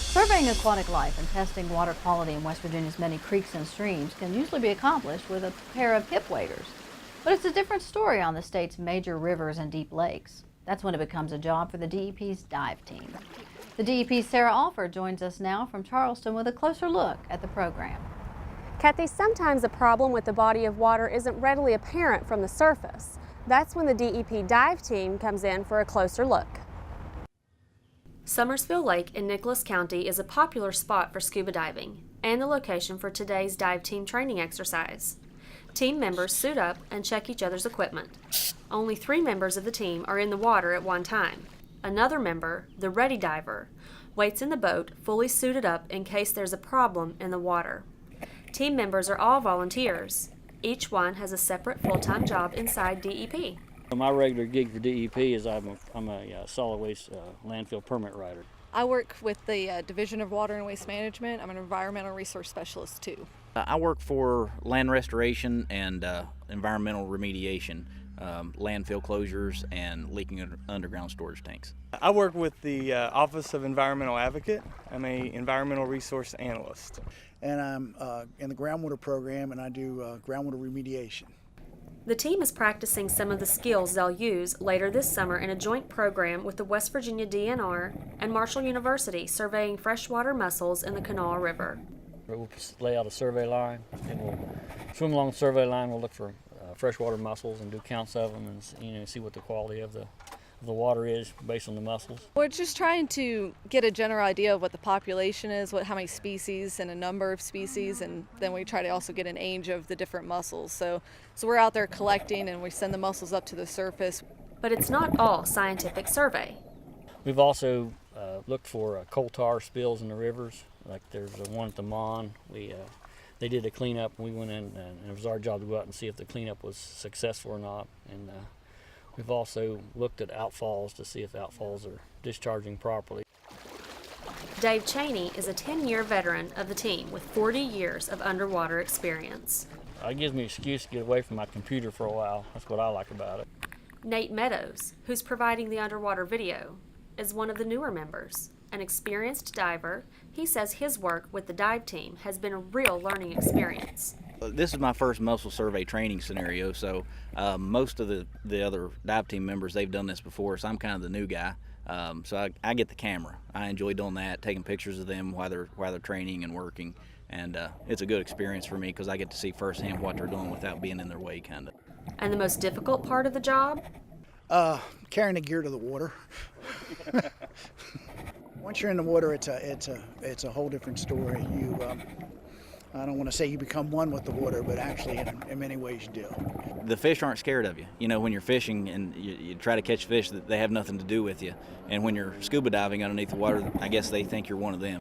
Surveying aquatic life and testing water quality in West Virginia's many creeks and streams can usually be accomplished with a pair of hip waders. But it's a different story on the state's major rivers and deep lakes. That's when it becomes a job for the DEP's dive team. The DEP's Sarah Alford joins us now from Charleston with a closer look at the program. Kathy, sometimes a problem with the body of water isn't readily apparent from the surface. That's when the DEP dive team comes in for a closer look. Summersville Lake in Nicholas County is a popular spot for scuba diving and the location for today's dive team training exercise. Team members suit up and check each other's equipment. Only 3 members of the team are in the water at one time. Another member, the ready diver, waits in the boat fully suited up in case there's a problem in the water. Team members are all volunteers. Each one has a separate full-time job inside DEP. My regular gig for DEP is I'm a solid waste landfill permit writer. I work with the Division of Water and Waste Management. I'm an environmental resource specialist too. I work for land restoration and environmental remediation, landfill closures and leaking underground storage tanks. I work with the Office of Environmental Advocate. I'm an environmental resource analyst. And I'm in the groundwater program, and I do groundwater remediation. The team is practicing some of the skills they'll use later this summer in a joint program with the West Virginia DNR and Marshall University surveying freshwater mussels in the Kanawha River. We'll lay out a survey line, and we'll swim along the survey line. We'll look for freshwater mussels and do counts of them, and see what the quality of the water is based on the mussels. We're just trying to get a general idea of what the population is, how many species and a number of species, and then we try to also get an age of the different mussels. So we're out there collecting and we send the mussels up to the surface. But it's not all scientific survey. We've also looked for coal tar spills in the rivers. Like there's one at the Mon. They did a cleanup, and we went in, and it was our job to go out and see if the cleanup was successful or not. And we've also looked at outfalls to see if outfalls are discharging properly. Dave Cheney is a 10-year veteran of the team with 40 years of underwater experience. It gives me an excuse to get away from my computer for a while. That's what I like about it. Nate Meadows, who's providing the underwater video, is one of the newer members. An experienced diver, he says his work with the dive team has been a real learning experience. This is my first mussel survey training scenario, so most of the other dive team members, they've done this before, so I'm kind of the new guy. So I get the camera. I enjoy doing that, taking pictures of them while they're training and working, and it's a good experience for me because I get to see firsthand what they're doing without being in their way, kind of. And the most difficult part of the job? Carrying the gear to the water. Once you're in the water, it's a whole different story. I don't want to say you become one with the water, but actually in many ways you do. The fish aren't scared of you. You know, when you're fishing and you try to catch fish, they have nothing to do with you. And when you're scuba diving underneath the water, I guess they think you're one of them.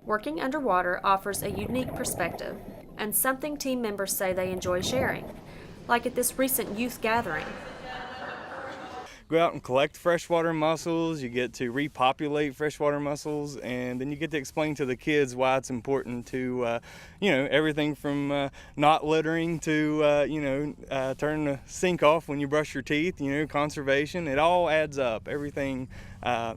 Working underwater offers a unique perspective and something team members say they enjoy sharing, like at this recent youth gathering. Go out and collect freshwater mussels, you get to repopulate freshwater mussels, and then you get to explain to the kids why it's important to, everything from not littering to, turn the sink off when you brush your teeth, conservation. It all adds up. Everything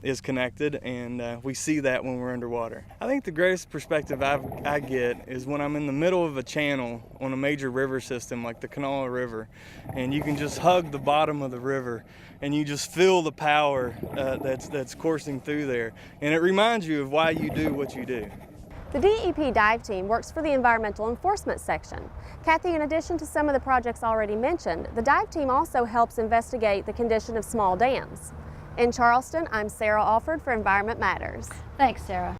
is connected, and we see that when we're underwater. I think the greatest perspective I get is when I'm in the middle of a channel on a major river system like the Kanawha River, and you can just hug the bottom of the river and you just feel the power that's coursing through there, and it reminds you of why you do what you do. The DEP dive team works for the Environmental Enforcement Section. Kathy, in addition to some of the projects already mentioned, the dive team also helps investigate the condition of small dams. In Charleston, I'm Sarah Alford for Environment Matters. Thanks, Sarah.